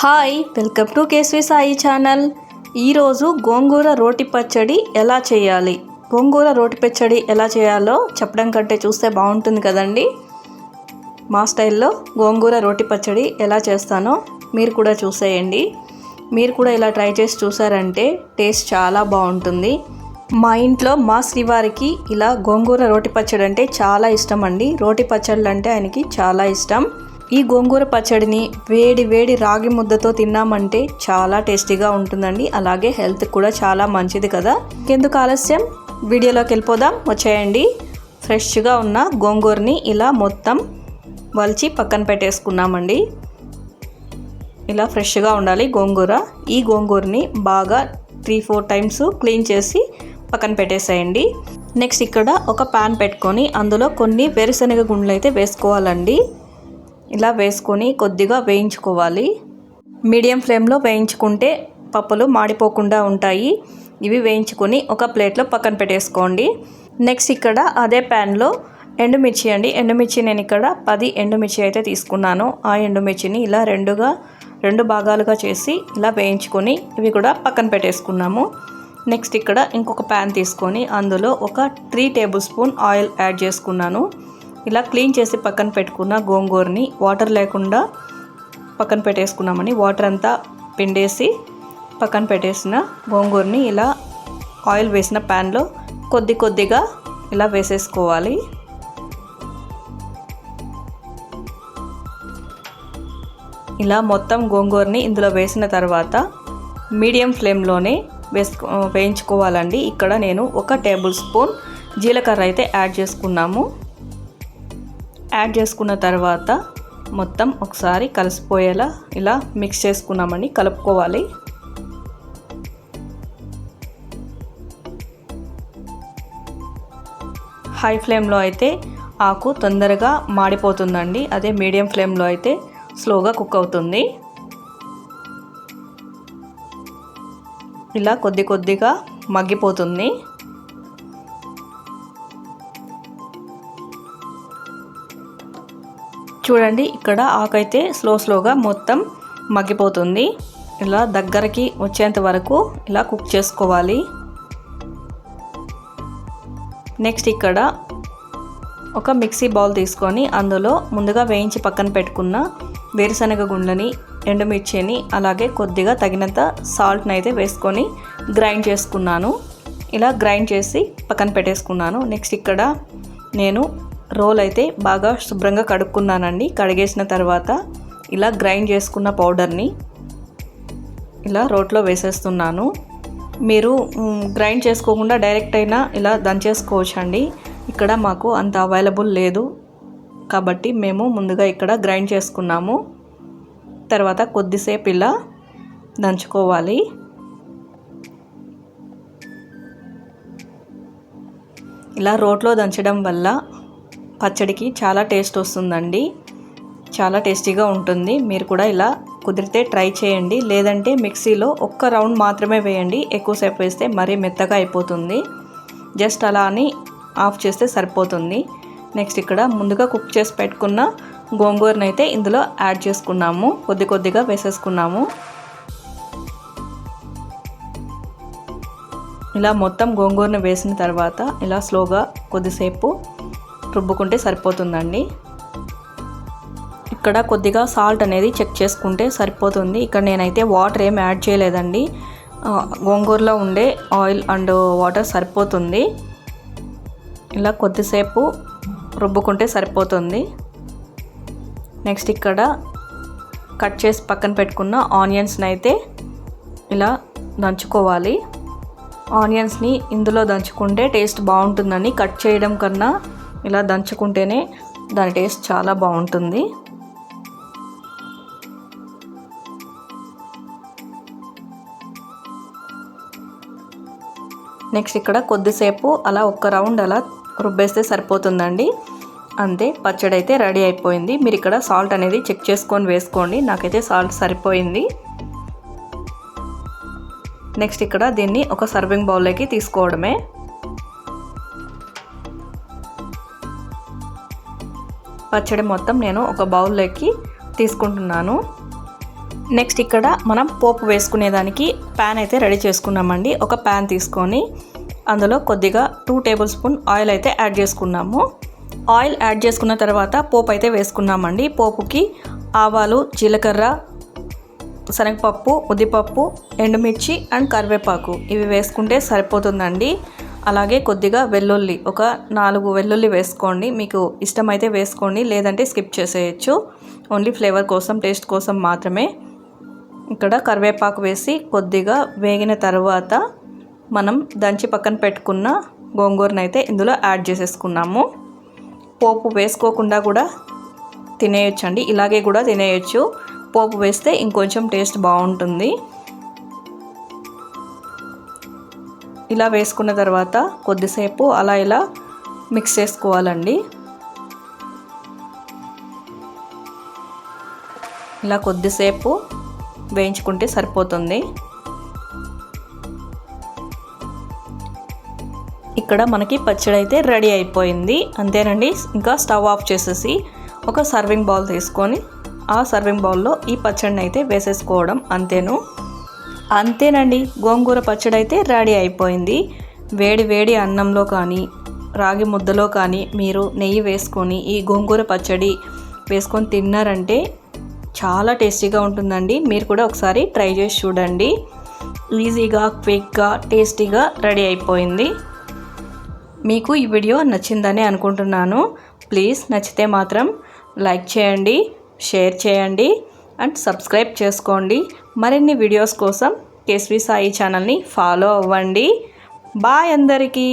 Hi, welcome to Keshri Sai channel. ఈరోజు గోంగూర రోటి పచ్చడి ఎలా చేయాలి, గోంగూర రోటి పచ్చడి ఎలా చేయాలో చెప్పడం కంటే చూస్తే బాగుంటుంది కదండి. మా స్టైల్లో గోంగూర రోటి పచ్చడి ఎలా చేస్తానో మీరు కూడా చూసేయండి. మీరు కూడా ఇలా ట్రై చేసి చూసారంటే టేస్ట్ చాలా బాగుంటుంది. మా ఇంట్లో మా శ్రీవారికి ఇలా గోంగూర రోటి పచ్చడి అంటే చాలా ఇష్టం అండి. రోటి పచ్చళ్ళు అంటే ఆయనకి చాలా ఇష్టం. ఈ గోంగూర పచ్చడిని వేడి వేడి రాగి ముద్దతో తిన్నామంటే చాలా టేస్టీగా ఉంటుందండి. అలాగే హెల్త్ కూడా చాలా మంచిది కదా. ఇంకెందుకు ఆలస్యం, వీడియోలోకి వెళ్ళిపోదాం, వచ్చేయండి. ఫ్రెష్గా ఉన్న గోంగూరని ఇలా మొత్తం వలిచి పక్కన పెట్టేసుకున్నామండి. ఇలా ఫ్రెష్గా ఉండాలి గోంగూర. ఈ గోంగూరని బాగా 3-4 టైమ్స్ క్లీన్ చేసి పక్కన పెట్టేసేయండి. నెక్స్ట్ ఇక్కడ ఒక ప్యాన్ పెట్టుకొని అందులో కొన్ని వేరుశనగ గుండ్లు అయితే వేసుకోవాలండి. ఇలా వేసుకొని కొద్దిగా వేయించుకోవాలి. మీడియం ఫ్లేమ్లో వేయించుకుంటే పప్పులు మాడిపోకుండా ఉంటాయి. ఇవి వేయించుకొని ఒక ప్లేట్లో పక్కన పెట్టేసుకోండి. నెక్స్ట్ ఇక్కడ అదే ప్యాన్లో ఎండుమిర్చి అండి. ఎండుమిర్చి నేను ఇక్కడ 10 ఎండుమిర్చి అయితే తీసుకున్నాను. ఆ ఎండుమిర్చిని ఇలా రెండు భాగాలుగా చేసి ఇలా వేయించుకొని ఇవి కూడా పక్కన పెట్టేసుకున్నాము. నెక్స్ట్ ఇక్కడ ఇంకొక ప్యాన్ తీసుకొని అందులో ఒక 3 టేబుల్ స్పూన్ ఆయిల్ యాడ్ చేసుకున్నాను. ఇలా క్లీన్ చేసి పక్కన పెట్టుకున్న గోంగూరని వాటర్ లేకుండా పక్కన పెట్టేసుకున్నామని వాటర్ అంతా పిండేసి పక్కన పెట్టేసిన గోంగూరని ఇలా ఆయిల్ వేసిన ప్యాన్లో కొద్దిగా ఇలా వేసేసుకోవాలి. ఇలా మొత్తం గోంగూరని ఇందులో వేసిన తర్వాత మీడియం ఫ్లేమ్లోనే వేయించుకోవాలండి. ఇక్కడ నేను 1 టేబుల్ స్పూన్ జీలకర్ర అయితే యాడ్ చేసుకున్నాము. యాడ్ చేసుకున్న తర్వాత మొత్తం ఒకసారి కలిసిపోయేలా ఇలా మిక్స్ చేసుకున్నామని కలుపుకోవాలి. హై ఫ్లేమ్లో అయితే ఆకు తొందరగా మాడిపోతుందండి. అదే మీడియం ఫ్లేమ్లో అయితే స్లోగా కుక్ అవుతుంది. ఇలా కొద్దిగా మగ్గిపోతుంది. చూడండి, ఇక్కడ ఆకైతే స్లోగా మొత్తం మగ్గిపోతుంది. ఇలా దగ్గరికి వచ్చేంత వరకు ఇలా కుక్ చేసుకోవాలి. నెక్స్ట్ ఇక్కడ ఒక మిక్సీ బౌల్ తీసుకొని అందులో ముందుగా వేయించి పక్కన పెట్టుకున్న వేరుశనగ గుండ్లని, ఎండుమిర్చిని, అలాగే కొద్దిగా తగినంత సాల్ట్ని అయితే వేసుకొని గ్రైండ్ చేసుకున్నాను. ఇలా గ్రైండ్ చేసి పక్కన పెట్టేసుకున్నాను. నెక్స్ట్ ఇక్కడ నేను రోల్ అయితే బాగా శుభ్రంగా కడుక్కున్నానండి. కడిగేసిన తర్వాత ఇలా గ్రైండ్ చేసుకున్న పౌడర్ని ఇలా రోట్లో వేసేస్తున్నాను. మీరు గ్రైండ్ చేసుకోకుండా డైరెక్ట్ అయినా ఇలా దంచేసుకోవచ్చు అండి. ఇక్కడ మాకు అంత అవైలబుల్ లేదు కాబట్టి మేము ముందుగా ఇక్కడ గ్రైండ్ చేసుకున్నాము. తర్వాత కొద్దిసేపు ఇలా దంచుకోవాలి. ఇలా రోట్లో దంచడం వల్ల పచ్చడికి చాలా టేస్ట్ వస్తుందండి. చాలా టేస్టీగా ఉంటుంది. మీరు కూడా ఇలా కుదిరితే ట్రై చేయండి. లేదంటే మిక్సీలో 1 రౌండ్ మాత్రమే వేయండి. ఎక్కువసేపు వేస్తే మరీ మెత్తగా అయిపోతుంది. జస్ట్ అలా అని ఆఫ్ చేస్తే సరిపోతుంది. నెక్స్ట్ ఇక్కడ ముందుగా కుక్ చేసి పెట్టుకున్న గోంగూరను అయితే ఇందులో యాడ్ చేసుకున్నాము. కొద్దిగా వేసేసుకున్నాము. ఇలా మొత్తం గోంగూరను వేసిన తర్వాత ఇలా స్లోగా కొద్దిసేపు రుబ్బుకుంటే సరిపోతుందండి. ఇక్కడ కొద్దిగా సాల్ట్ అనేది చెక్ చేసుకుంటే సరిపోతుంది. ఇక్కడ నేనైతే వాటర్ ఏం యాడ్ చేయలేదండి. గోంగూరలో ఉండే ఆయిల్ అండ్ వాటర్ సరిపోతుంది. ఇలా కొద్దిసేపు రుబ్బుకుంటే సరిపోతుంది. నెక్స్ట్ ఇక్కడ కట్ చేసి పక్కన పెట్టుకున్న ఆనియన్స్ని అయితే ఇలా దంచుకోవాలి. ఆనియన్స్ని ఇందులో దంచుకుంటే టేస్ట్ బాగుంటుందని, కట్ చేయడం కన్నా ఇలా దంచుకుంటేనే దాని టేస్ట్ చాలా బాగుంటుంది. నెక్స్ట్ ఇక్కడ కొద్దిసేపు అలా 1 రౌండ్ అలా రుబ్బేస్తే సరిపోతుందండి. అంతే, పచ్చడి అయితే రెడీ అయిపోయింది. మీరు ఇక్కడ సాల్ట్ అనేది చెక్ చేసుకొని వేసుకోండి. నాకైతే సాల్ట్ సరిపోయింది. నెక్స్ట్ ఇక్కడ దీన్ని ఒక సర్వింగ్ బౌల్లోకి తీసుకోవడమే. పచ్చడి మొత్తం నేను ఒక బౌల్లోకి తీసుకుంటున్నాను. నెక్స్ట్ ఇక్కడ మనం పోపు వేసుకునేదానికి ప్యాన్ అయితే రెడీ చేసుకున్నామండి. ఒక ప్యాన్ తీసుకొని అందులో కొద్దిగా 2 టేబుల్ స్పూన్ ఆయిల్ అయితే యాడ్ చేసుకున్నాము. ఆయిల్ యాడ్ చేసుకున్న తర్వాత పోపు అయితే వేసుకున్నామండి. పోపుకి ఆవాలు, జీలకర్ర, శనగపప్పు, ఉద్దిపప్పు, ఎండుమిర్చి అండ్ కరివేపాకు ఇవి వేసుకుంటే సరిపోతుందండి. అలాగే కొద్దిగా వెల్లుల్లి, ఒక 4 వెల్లుల్లి వేసుకోండి. మీకు ఇష్టమైతే వేసుకోండి, లేదంటే స్కిప్ చేసేయచ్చు. ఓన్లీ ఫ్లేవర్ కోసం, టేస్ట్ కోసం మాత్రమే. ఇక్కడ కరివేపాకు వేసి కొద్దిగా వేగిన తర్వాత మనం దంచి పక్కన పెట్టుకున్న గోంగూరను అయితే ఇందులో యాడ్ చేసేసుకున్నాము. పోపు వేసుకోకుండా కూడా తినేయొచ్చండి, ఇలాగే కూడా తినేయచ్చు. పోపు వేస్తే ఇంకొంచెం టేస్ట్ బాగుంటుంది. ఇలా వేసుకున్న తర్వాత కొద్దిసేపు అలా ఇలా మిక్స్ చేసుకోవాలండి. ఇలా కొద్దిసేపు వేయించుకుంటే సరిపోతుంది. ఇక్కడ మనకి పచ్చడి అయితే రెడీ అయిపోయింది. అంతేనండి. ఇంకా స్టవ్ ఆఫ్ చేసేసి ఒక సర్వింగ్ బౌల్ తీసుకొని ఆ సర్వింగ్ బౌల్లో ఈ పచ్చడిని అయితే వేసేసుకోవడం అంతేనండి. గోంగూర పచ్చడి అయితే రెడీ అయిపోయింది. వేడి వేడి అన్నంలో కానీ రాగి ముద్దలో కానీ మీరు నెయ్యి వేసుకొని ఈ గోంగూర పచ్చడి వేసుకొని తిన్నారంటే చాలా టేస్టీగా ఉంటుందండి. మీరు కూడా ఒకసారి ట్రై చేసి చూడండి. ఈజీగా, క్విక్గా, టేస్టీగా రెడీ అయిపోయింది. మీకు ఈ వీడియో నచ్చిందని అనుకుంటున్నాను. ప్లీజ్ నచ్చితే మాత్రం లైక్ చేయండి, షేర్ చేయండి అండ్ సబ్స్క్రైబ్ చేసుకోండి. మరిన్ని వీడియోస్ కోసం కేఎస్వి సాయి ఛానల్ని ఫాలో అవ్వండి. బాయ్ అందరికీ.